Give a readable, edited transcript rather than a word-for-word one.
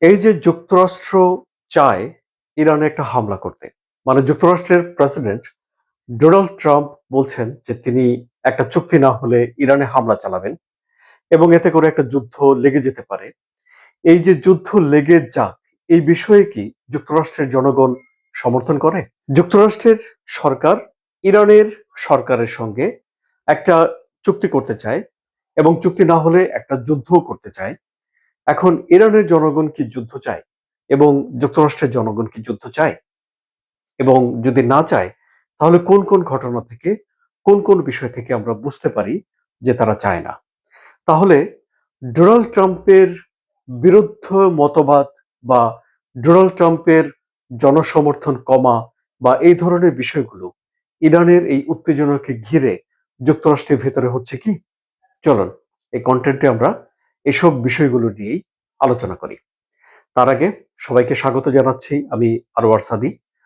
এই যে যুক্তরাষ্ট্র চায় ইরানে একটা হামলা করতে, মানে যুক্তরাষ্ট্রের প্রেসিডেন্ট ডোনাল্ড ট্রাম্প বলছেন যে তিনি একটা চুক্তি না হলে ইরানে হামলা চালাবেন এবং এতে করে একটা যুদ্ধ লেগে যেতে পারে। এই যে যুদ্ধ লেগে যাক, এই বিষয়ে কি যুক্তরাষ্ট্রের জনগণ সমর্থন করে? যুক্তরাষ্ট্রের সরকার ইরানের সরকারের সঙ্গে একটা চুক্তি করতে চায় এবং চুক্তি না হলে একটা যুদ্ধও করতে চায়। এখন ইরানের জনগণ কি যুদ্ধ চায় এবং যুক্তরাষ্ট্রের জনগণ কি যুদ্ধ চায়? এবং যদি না চায়, তাহলে কোন কোন ঘটনা থেকে, কোন কোন বিষয় থেকে আমরা বুঝতে পারি যে তারা চায় না? তাহলে ডোনাল্ড ট্রাম্পের বিরুদ্ধ মতবাদ বা ডোনাল্ড ট্রাম্পের জনসমর্থন কমা বা এই ধরনের বিষয়গুলো ইরানের এই উত্তেজনাকে ঘিরে যুক্তরাষ্ট্রের ভেতরে হচ্ছে কি? চলুন এই কন্টেন্টে আমরা এসব বিষয়গুলো নিয়েই আলোচনা করি। তার আগে সবাইকে স্বাগত জানাচ্ছি। আমি আরওয়ার সাদি।